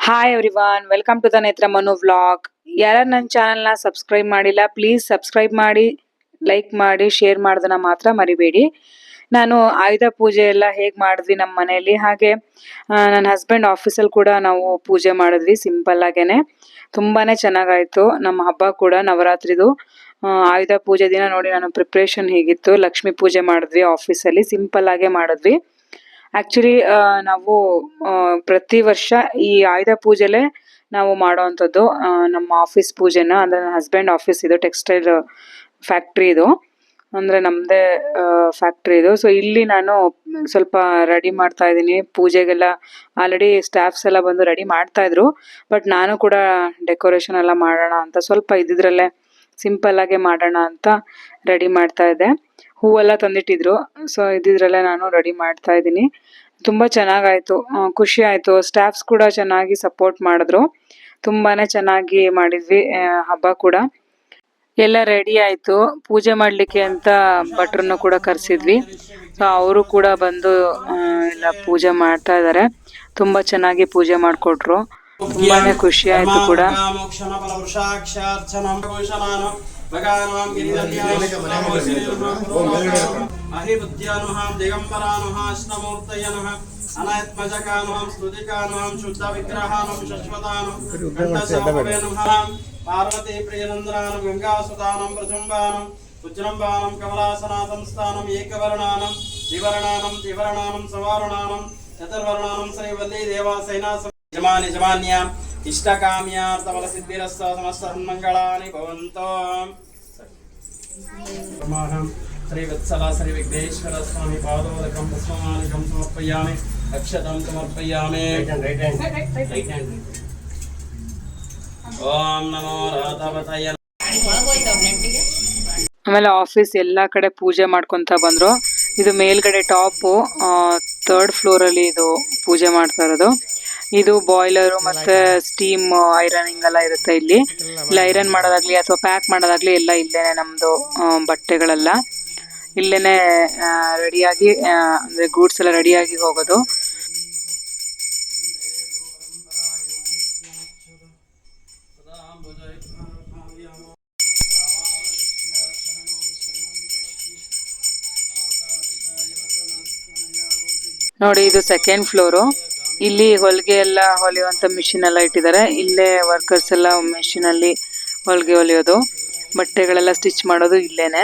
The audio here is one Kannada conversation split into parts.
Hi everyone, welcome to the Nethra Manu vlog. ಯಾರು ನನ್ನ ಚಾನಲ್ನ ಸಬ್ಸ್ಕ್ರೈಬ್ ಮಾಡಿಲ್ಲ, ಪ್ಲೀಸ್ ಸಬ್ಸ್ಕ್ರೈಬ್ ಮಾಡಿ, ಲೈಕ್ ಮಾಡಿ, ಶೇರ್ ಮಾಡೋದನ್ನ ಮಾತ್ರ ಮರಿಬೇಡಿ. ನಾನು ಆಯುಧ ಪೂಜೆ ಎಲ್ಲ ಹೇಗೆ ಮಾಡಿದ್ವಿ ನಮ್ಮ ಮನೆಯಲ್ಲಿ, ಹಾಗೆ ನನ್ನ ಹಸ್ಬೆಂಡ್ ಆಫೀಸಲ್ಲಿ ಕೂಡ ನಾವು ಪೂಜೆ ಮಾಡಿದ್ವಿ ಸಿಂಪಲ್ ಆಗೇನೆ. ತುಂಬಾ ಚೆನ್ನಾಗಾಯಿತು ನಮ್ಮ ಹಬ್ಬ ಕೂಡ, ನವರಾತ್ರಿದು ಆಯುಧ ಪೂಜೆ ದಿನ ನೋಡಿ ನಾನು ಪ್ರಿಪ್ರೇಷನ್ ಹೀಗಿತ್ತು. ಲಕ್ಷ್ಮೀ ಪೂಜೆ ಮಾಡಿದ್ವಿ ಆಫೀಸಲ್ಲಿ, ಸಿಂಪಲ್ ಆಗೇ ಮಾಡಿದ್ವಿ. ಆಕ್ಚುಲಿ ನಾವು ಪ್ರತಿ ವರ್ಷ ಈ ಆಯುಧ ಪೂಜೆಲೆ ನಾವು ಮಾಡೋವಂಥದ್ದು ನಮ್ಮ ಆಫೀಸ್ ಪೂಜೆನ. ಅಂದರೆ ನನ್ನ ಹಸ್ಬೆಂಡ್ ಆಫೀಸ್ ಇದು, ಟೆಕ್ಸ್ಟೈಲ್ ಫ್ಯಾಕ್ಟ್ರಿ ಇದು, ಅಂದರೆ ನಮ್ಮದೇ ಫ್ಯಾಕ್ಟ್ರಿ ಇದು. ಸೊ ಇಲ್ಲಿ ನಾನು ಸ್ವಲ್ಪ ರೆಡಿ ಮಾಡ್ತಾ ಇದ್ದೀನಿ ಪೂಜೆಗೆಲ್ಲ. ಆಲ್ರೆಡಿ ಸ್ಟಾಫ್ಸ್ ಎಲ್ಲ ಬಂದು ರೆಡಿ ಮಾಡ್ತಾ ಇದ್ರು, ಬಟ್ ನಾನು ಕೂಡ ಡೆಕೋರೇಷನ್ ಎಲ್ಲ ಮಾಡೋಣ ಅಂತ ಸ್ವಲ್ಪ ಇದ್ದಿದ್ರಲ್ಲೇ ಸಿಂಪಲ್ ಆಗಿ ಮಾಡೋಣ ಅಂತ ರೆಡಿ ಮಾಡ್ತಾ ಇದ್ದೆ. ಹೂವೆಲ್ಲ ತಂದಿಟ್ಟಿದ್ರು, ಸೊ ಇದ್ದಿದ್ರಲ್ಲೇ ನಾನು ರೆಡಿ ಮಾಡ್ತಾ ಇದ್ದೀನಿ. ತುಂಬ ಚೆನ್ನಾಗಾಯಿತು, ಖುಷಿ ಆಯಿತು. ಸ್ಟಾಫ್ಸ್ ಕೂಡ ಚೆನ್ನಾಗಿ ಸಪೋರ್ಟ್ ಮಾಡಿದ್ರು, ತುಂಬಾ ಚೆನ್ನಾಗಿ ಮಾಡಿದ್ವಿ ಹಬ್ಬ ಕೂಡ. ಎಲ್ಲ ರೆಡಿ ಆಯಿತು. ಪೂಜೆ ಮಾಡಲಿಕ್ಕೆ ಅಂತ ಭಟ್ರನ್ನು ಕೂಡ ಕರೆಸಿದ್ವಿ. ಸೊ ಅವರು ಕೂಡ ಬಂದು ಎಲ್ಲ ಪೂಜೆ ಮಾಡ್ತಾ ಇದ್ದಾರೆ. ತುಂಬ ಚೆನ್ನಾಗಿ ಪೂಜೆ ಮಾಡಿಕೊಟ್ರು, ತುಂಬಾ ಖುಷಿ ಆಯಿತು ಕೂಡ. पार्वती प्रियनंदनानं गंगासुतानं प्रजम्बानं उज्जलम्बानं कमलासनातं स्थानं एकवर्णानं द्विवर्णानं सवार्णानं चतुर्वर्णानं श्रीवल्ली देवासेना यजमानि यजमान्याम् इष्टकाम्यार्थफलसिद्धिरस्तु समस्तसन्मङ्गलानि भवन्तु। श्री वत्सला श्री विघ्नेश्वर स्वामी पादोदकं पुष्पमालिकं समर्पयामि, अक्षतं समर्पयामि। ओम नमो राधावताय। ಆಮೇಲೆ ಆಫೀಸ್ ಎಲ್ಲ ಕಡೆ ಪೂಜೆ ಮಾಡ್ಕೊತ ಬಂದ್ರು. ಇದು ಮೇಲ್ಗಡೆ ಟಾಪು, 3rd ಫ್ಲೋರಲ್ಲಿ ಇದು ಪೂಜೆ ಮಾಡ್ತಾ ಇರೋದು. ಇದು ಬಾಯ್ಲರು ಮತ್ತೆ ಸ್ಟೀಮ್ ಐರನಿಂಗ್ ಎಲ್ಲ ಇರುತ್ತೆ ಇಲ್ಲಿ ಐರನ್ ಮಾಡೋದಾಗ್ಲಿ ಅಥವಾ ಪ್ಯಾಕ್ ಮಾಡೋದಾಗ್ಲಿ ಎಲ್ಲ ಇಲ್ಲೇನೆ. ನಮ್ದು ಬಟ್ಟೆಗಳೆಲ್ಲ ಇಲ್ಲೇನೆ ರೆಡಿಯಾಗಿ, ಅಂದ್ರೆ ಗೂಡ್ಸ್ ಎಲ್ಲ ರೆಡಿಯಾಗಿ ಹೋಗೋದು. ನೋಡಿ ಇದು 2nd ಫ್ಲೋರು. ಇಲ್ಲಿ ಹೊಲಿಗೆ ಎಲ್ಲ ಹೊಲಿಯುವಂಥ ಮಿಷಿನ್ ಎಲ್ಲ ಇಟ್ಟಿದ್ದಾರೆ. ಇಲ್ಲೇ ವರ್ಕರ್ಸ್ ಎಲ್ಲ ಮಿಷಿನ್ ಅಲ್ಲಿ ಹೊಲಿಗೆ ಹೊಲಿಯೋದು, ಬಟ್ಟೆಗಳೆಲ್ಲ ಸ್ಟಿಚ್ ಮಾಡೋದು ಇಲ್ಲೇನೆ.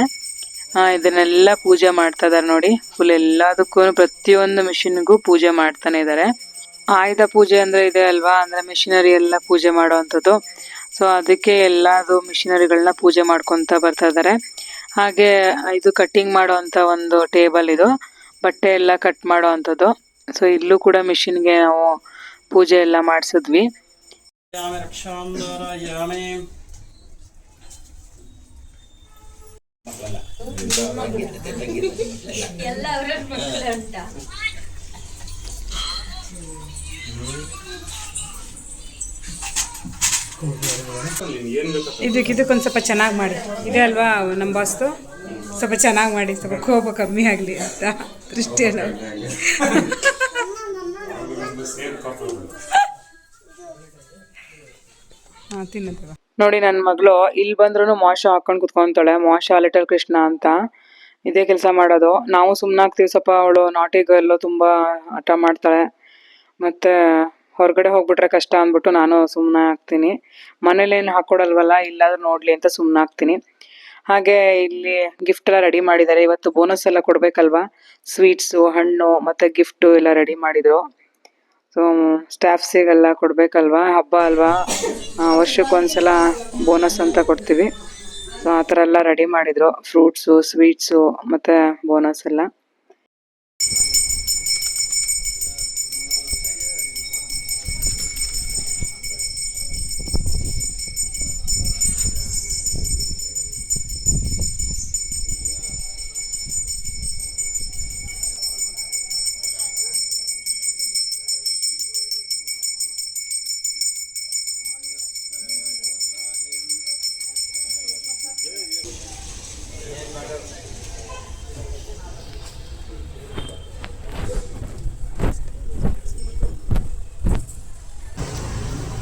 ಇದನ್ನೆಲ್ಲ ಪೂಜೆ ಮಾಡ್ತಾ ಇದಾರೆ ನೋಡಿ. ಫುಲ್ ಎಲ್ಲದಕ್ಕೂ ಪ್ರತಿಯೊಂದು ಮಿಷಿನ್ಗೂ ಪೂಜೆ ಮಾಡ್ತಾನೆ ಇದ್ದಾರೆ. ಆಯುಧ ಪೂಜೆ ಅಂದ್ರೆ ಇದೆ ಅಲ್ವಾ, ಅಂದ್ರೆ ಮಿಷಿನರಿ ಎಲ್ಲ ಪೂಜೆ ಮಾಡುವಂಥದ್ದು. ಸೊ ಅದಕ್ಕೆ ಎಲ್ಲದು ಮಿಷಿನರಿಗಳನ್ನ ಪೂಜೆ ಮಾಡ್ಕೊತ ಬರ್ತಾ ಇದ್ದಾರೆ. ಹಾಗೆ ಇದು ಕಟ್ಟಿಂಗ್ ಮಾಡುವಂಥ ಒಂದು ಟೇಬಲ್, ಇದು ಬಟ್ಟೆ ಎಲ್ಲ ಕಟ್ ಮಾಡುವಂಥದ್ದು. ಸೊ ಇಲ್ಲೂ ಕೂಡ ಮಿಷಿನ್ಗೆ ನಾವು ಪೂಜೆ ಎಲ್ಲ ಮಾಡಿಸಿದ್ವಿ. ಇದಕ್ಕೊಂದು ಸ್ವಲ್ಪ ಚೆನ್ನಾಗಿ ಮಾಡಿ, ಇದೆ ಅಲ್ವಾ ನಮ್ಮ ಬಾಸ್ತು, ಸ್ವಲ್ಪ ಚೆನ್ನಾಗಿ ಮಾಡಿ, ಸ್ವಲ್ಪ ಕೋಪ ಕಮ್ಮಿ ಆಗಲಿ ಅಂತ ದೃಷ್ಟಿ ಎಲ್ಲ. ನೋಡಿ ನನ್ನ ಮಗಳು ಇಲ್ಲಿ ಬಂದ್ರೂ ಮೋಶ ಹಾಕೊಂಡು ಕುತ್ಕೊಂತಾಳೆ. ಮೋಶ ಲಿಟಲ್ ಕೃಷ್ಣ ಅಂತ ಇದೇ ಕೆಲಸ ಮಾಡೋದು. ನಾವು ಸುಮ್ಮನಾಗ್ತೀವಿ, ಸ್ವಲ್ಪ ಅವಳು ನಾಟಿ ಗರ್ಲು, ತುಂಬಾ ಹಠ ಮಾಡ್ತಾಳೆ. ಮತ್ತೆ ಹೊರಗಡೆ ಹೋಗ್ಬಿಟ್ರೆ ಕಷ್ಟ ಅಂದ್ಬಿಟ್ಟು ನಾನು ಸುಮ್ಮನೆ ಆಗ್ತೀನಿ. ಮನೇಲೇನು ಹಾಕೊಡಲ್ವಲ್ಲ, ಇಲ್ಲಾದ್ರೂ ನೋಡ್ಲಿ ಅಂತ ಸುಮ್ಮನೆ ಆಗ್ತೀನಿ. ಹಾಗೆ ಇಲ್ಲಿ ಗಿಫ್ಟ್ ಎಲ್ಲ ರೆಡಿ ಮಾಡಿದ್ದಾರೆ. ಇವತ್ತು ಬೋನಸ್ ಎಲ್ಲ ಕೊಡ್ಬೇಕಲ್ವಾ, ಸ್ವೀಟ್ಸು, ಹಣ್ಣು ಮತ್ತೆ ಗಿಫ್ಟು ಎಲ್ಲ ರೆಡಿ ಮಾಡಿದ್ರು. ಸೊ ಸ್ಟಾಫ್ಸಿಗೆಲ್ಲ ಕೊಡ್ಬೇಕಲ್ವಾ, ಹಬ್ಬ ಅಲ್ವಾ, ವರ್ಷಕ್ಕೊಂದ್ಸಲ ಬೋನಸ್ ಅಂತ ಕೊಡ್ತೀವಿ. ಸೊ ಆ ಥರ ಎಲ್ಲ ರೆಡಿ ಮಾಡಿದ್ರು, ಫ್ರೂಟ್ಸು, ಸ್ವೀಟ್ಸು ಮತ್ತೆ ಬೋನಸ್ ಎಲ್ಲ.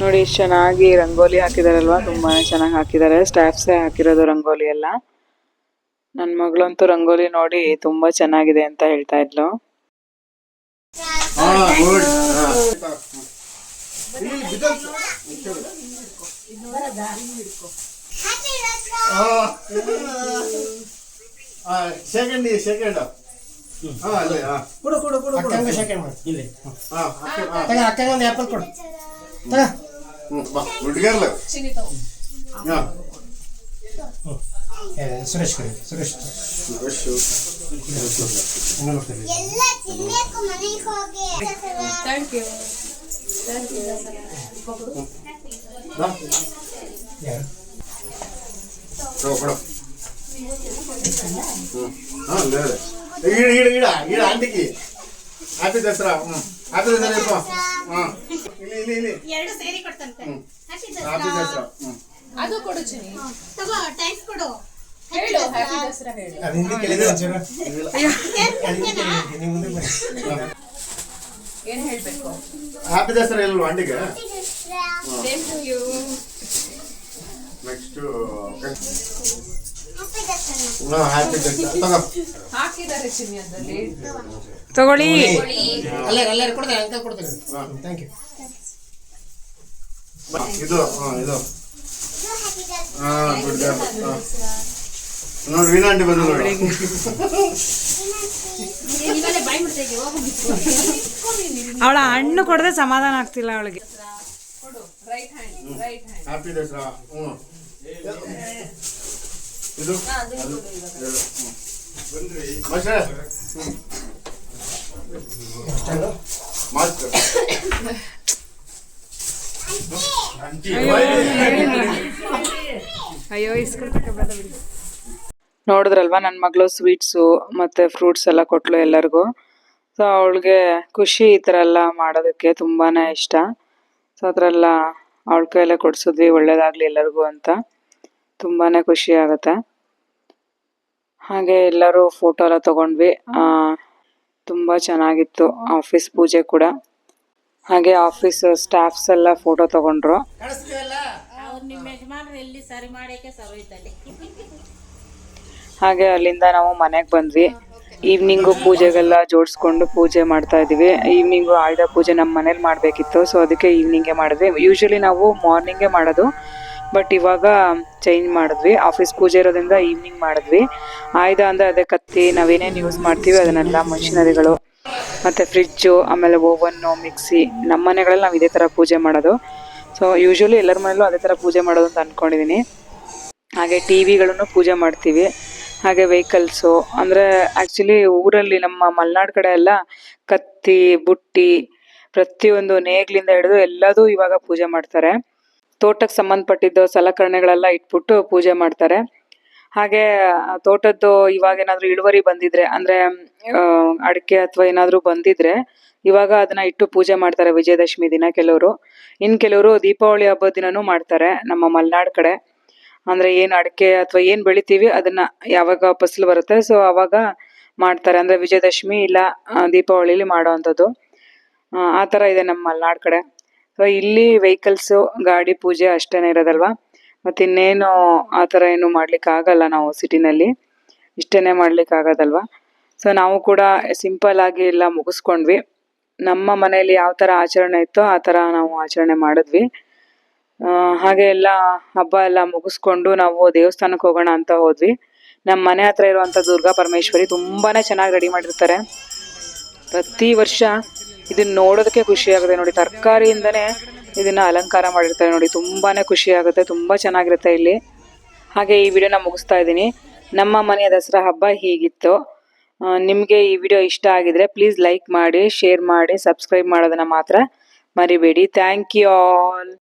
ನೋಡಿ ಎಷ್ಟು ಚೆನ್ನಾಗಿ ರಂಗೋಲಿ ಹಾಕಿದಾರಲ್ವಾ, ತುಂಬಾ ಚೆನ್ನಾಗಿ ಹಾಕಿದ್ದಾರೆ. ಸ್ಟಾಫ್ಸೇ ಹಾಕಿರೋದು ರಂಗೋಲಿ ಎಲ್ಲ. ನನ್ನ ಮಗಳಂತೂ ರಂಗೋಲಿ ನೋಡಿ ತುಂಬಾ ಚೆನ್ನಾಗಿದೆ ಅಂತ ಹೇಳ್ತಾ ಇದ್ಲು. ಸೆಕೆಂಡ್ ಕೊಡು ಕೊಡು ಕೊಡು ಅಕ್ಕಂಗೆ ಸೆಕೆಂಡ್ ಮಾಡಿ ಇಲ್ಲಿ ಅಕ್ಕಂಗೆ ಒಂದು ಆ್ಯಪಲ್ ಕೊಡು ಹುಡುಗರ್ಲ ಸುರೇಶ್ ಕಡೆ ಸುರೇಶ್ ಥ್ಯಾಂಕ್ ಯು ಯಾರು ఈడ ఆంటీకి హ్యాపీ దసరా హ్యాపీ దసరా ಎರಡು ಸೇರಿ ಕೊಡ್ತಂತೆ హ్యాపీ దసరా ಅದು ಕೊಡು ಚಿನಿ ತಗೋ ಥ್ಯಾಂಕ್ಸ್ ಕೊಡು ಹೇಳು ಹ್ಯಾಪಿ ದಸರಾ ಹೇಳು ಅದು ಹಿಂದಿ ಕೇಳಿದ್ರೆ ಒಂಚೂರು ನೀವು ಮುಂದೆ ಬನ್ನಿ ಏನು ಹೇಳಬೇಕು హ్యాపీ దసరా ಹೇಳಲ್ವಾ ಆಂಟಿಗೆ same to you next happy Dasara ತಗೋ ಹಾಕಿದ್ದಾರೆ ಚಿನಿ ಅದರಲ್ಲಿ ತಗೊಳ್ಳಿ. ಅಲ್ಲೇ ಕೊಡ್ತೇನೆ ಅಂಕಲ್ ಕೊಡ್ತೇನೆ ಥ್ಯಾಂಕ್ ಯು ಇದು ಇದು ಗುಡ್ ನೋಡಿ ವೀಣಾ ಆಂಟಿ ಬಂದು ನೋಡಿ ಅವಳ ಹಣ್ಣು ಕೊಡದೆ ಸಮಾಧಾನ ಆಗ್ತಿಲ್ಲ ಅವಳಿಗೆ. ರೈಟ್ ಹ್ಯಾಂಡ್ ಹ್ಯಾಪಿ ದಸರಾ ಇದು ಮಾಸ್ಕ್ ಅಯ್ಯೋ ನೋಡಿದ್ರಲ್ವಾ ನನ್ನ ಮಗಳು ಸ್ವೀಟ್ಸು ಮತ್ತು ಫ್ರೂಟ್ಸ್ ಎಲ್ಲ ಕೊಟ್ಲು ಎಲ್ಲರಿಗೂ. ಸೊ ಅವಳಿಗೆ ಖುಷಿ ಈ ಥರ ಎಲ್ಲ ಮಾಡೋದಕ್ಕೆ ತುಂಬಾ ಇಷ್ಟ. ಸೊ ಅದರೆಲ್ಲ ಅವಳ ಕೈಯಲ್ಲೇ ಕೊಡಿಸಿದ್ವಿ, ಒಳ್ಳೇದಾಗಲಿ ಎಲ್ಲರಿಗೂ ಅಂತ. ತುಂಬಾ ಖುಷಿ ಆಗುತ್ತೆ. ಹಾಗೆ ಎಲ್ಲರೂ ಫೋಟೋ ಎಲ್ಲ ತೊಗೊಂಡ್ವಿ. ತುಂಬ ಚೆನ್ನಾಗಿತ್ತು ಆಫೀಸ್ ಪೂಜೆ ಕೂಡ. ಹಾಗೆ ಆಫೀಸ್ ಸ್ಟಾಫ್ಸ್ ಎಲ್ಲ ಫೋಟೋ ತೊಗೊಂಡ್ರು. ಹಾಗೆ ಅಲ್ಲಿಂದ ನಾವು ಮನೆಗೆ ಬಂದ್ವಿ. ಈವ್ನಿಂಗು ಪೂಜೆಗೆಲ್ಲ ಜೋಡಿಸ್ಕೊಂಡು ಪೂಜೆ ಮಾಡ್ತಾ ಇದ್ವಿ. ಈವ್ನಿಂಗು ಆಯುಧ ಪೂಜೆ ನಮ್ಮ ಮನೇಲಿ ಮಾಡಬೇಕಿತ್ತು, ಸೊ ಅದಕ್ಕೆ ಈವ್ನಿಂಗೇ ಮಾಡಿದ್ವಿ. ಯೂಶ್ವಲಿ ನಾವು ಮಾರ್ನಿಂಗೇ ಮಾಡೋದು, ಬಟ್ ಇವಾಗ ಚೇಂಜ್ ಮಾಡಿದ್ವಿ. ಆಫೀಸ್ ಪೂಜೆ ಇರೋದ್ರಿಂದ ಈವ್ನಿಂಗ್ ಮಾಡಿದ್ವಿ. ಆಯುಧ ಅಂದರೆ ಅದೇ ಕತ್ತಿ, ನಾವೇನೇನು ಯೂಸ್ ಮಾಡ್ತೀವಿ ಅದನ್ನೆಲ್ಲ, ಮಷಿನರಿಗಳು ಮತ್ತು ಫ್ರಿಜ್ಜು, ಆಮೇಲೆ ಓವನ್ನು, ಮಿಕ್ಸಿ. ನಮ್ಮ ಮನೆಗಳಲ್ಲಿ ನಾವು ಇದೇ ಥರ ಪೂಜೆ ಮಾಡೋದು. ಸೊ ಯೂಶ್ವಲಿ ಎಲ್ಲರ ಮನೇಲೂ ಅದೇ ಥರ ಪೂಜೆ ಮಾಡೋದು ಅಂತ ಅಂದ್ಕೊಂಡಿದ್ದೀನಿ. ಹಾಗೆ ಟಿ ವಿಗಳನ್ನು ಪೂಜೆ ಮಾಡ್ತೀವಿ. ಹಾಗೆ ವೆಹಿಕಲ್ಸು ಅಂದರೆ ಆ್ಯಕ್ಚುಲಿ ಊರಲ್ಲಿ ನಮ್ಮ ಮಲೆನಾಡು ಕಡೆ ಎಲ್ಲ ಕತ್ತಿ, ಬುಟ್ಟಿ, ಪ್ರತಿಯೊಂದು ನೇಗ್ಲಿಂದ ಹಿಡಿದು ಎಲ್ಲದೂ ಇವಾಗ ಪೂಜೆ ಮಾಡ್ತಾರೆ. ತೋಟಕ್ಕೆ ಸಂಬಂಧಪಟ್ಟಿದ್ದು ಸಲಕರಣೆಗಳೆಲ್ಲ ಇಟ್ಬಿಟ್ಟು ಪೂಜೆ ಮಾಡ್ತಾರೆ. ಹಾಗೆ ತೋಟದ್ದು ಇವಾಗ ಏನಾದರೂ ಇಳುವರಿ ಬಂದಿದ್ರೆ, ಅಂದರೆ ಅಡಿಕೆ ಅಥವಾ ಏನಾದರೂ ಬಂದಿದ್ರೆ ಇವಾಗ ಅದನ್ನು ಇಟ್ಟು ಪೂಜೆ ಮಾಡ್ತಾರೆ ವಿಜಯದಶಮಿ ದಿನ ಕೆಲವರು. ಇನ್ನು ಕೆಲವರು ದೀಪಾವಳಿ ಹಬ್ಬದ ದಿನನೂ ಮಾಡ್ತಾರೆ ನಮ್ಮ ಮಲೆನಾಡು ಕಡೆ. ಅಂದರೆ ಏನು ಅಡಿಕೆ ಅಥವಾ ಏನು ಬೆಳಿತೀವಿ ಅದನ್ನು ಯಾವಾಗ ಫಸಲು ಬರುತ್ತೆ ಸೊ ಆವಾಗ ಮಾಡ್ತಾರೆ. ಅಂದರೆ ವಿಜಯದಶಮಿ ಇಲ್ಲ ದೀಪಾವಳಿಲಿ ಮಾಡೋ ಅಂಥದ್ದು. ಆ ಥರ ಇದೆ ನಮ್ಮ ಮಲೆನಾಡು ಕಡೆ. ಸೊ ಇಲ್ಲಿ ವೆಹಿಕಲ್ಸು, ಗಾಡಿ ಪೂಜೆ ಅಷ್ಟೇ ಇರೋದಲ್ವ, ಮತ್ತು ಇನ್ನೇನು ಆ ಥರ ಏನು ಮಾಡಲಿಕ್ಕಾಗಲ್ಲ. ನಾವು ಸಿಟಿನಲ್ಲಿ ಇಷ್ಟೇ ಮಾಡಲಿಕ್ಕಾಗೋದಲ್ವ. ಸೊ ನಾವು ಕೂಡ ಸಿಂಪಲ್ಲಾಗಿ ಎಲ್ಲ ಮುಗಿಸ್ಕೊಂಡ್ವಿ. ನಮ್ಮ ಮನೆಯಲ್ಲಿ ಯಾವ ಥರ ಆಚರಣೆ ಇತ್ತೋ ಆ ಥರ ನಾವು ಆಚರಣೆ ಮಾಡಿದ್ವಿ. ಹಾಗೆ ಎಲ್ಲ ಹಬ್ಬ ಎಲ್ಲ ಮುಗಿಸ್ಕೊಂಡು ನಾವು ದೇವಸ್ಥಾನಕ್ಕೆ ಹೋಗೋಣ ಅಂತ ಹೋದ್ವಿ. ನಮ್ಮ ಮನೆ ಹತ್ರ ಇರುವಂಥ ದುರ್ಗಾ ಪರಮೇಶ್ವರಿ ತುಂಬಾ ಚೆನ್ನಾಗಿ ರೆಡಿ ಮಾಡಿರ್ತಾರೆ. ಪ್ರತಿ ವರ್ಷ ಇದನ್ನ ನೋಡೋದಕ್ಕೆ ಖುಷಿ ಆಗುತ್ತೆ ನೋಡಿ. ತರಕಾರಿಯಿಂದನೇ ಇದನ್ನ ಅಲಂಕಾರ ಮಾಡಿರ್ತಾರೆ ನೋಡಿ. ತುಂಬಾ ಖುಷಿ ಆಗುತ್ತೆ, ತುಂಬ ಚೆನ್ನಾಗಿರುತ್ತೆ ಇಲ್ಲಿ. ಹಾಗೆ ಈ ವಿಡಿಯೋನ ಮುಗಿಸ್ತಾ ಇದ್ದೀನಿ. ನಮ್ಮ ಮನೆಯ ದಸರಾ ಹಬ್ಬ ಹೀಗಿತ್ತು. ನಿಮಗೆ ಈ ವಿಡಿಯೋ ಇಷ್ಟ ಆಗಿದ್ರೆ ಪ್ಲೀಸ್ ಲೈಕ್ ಮಾಡಿ, ಶೇರ್ ಮಾಡಿ, ಸಬ್ಸ್ಕ್ರೈಬ್ ಮಾಡೋದನ್ನು ಮಾತ್ರ ಮರಿಬೇಡಿ. Thank you all.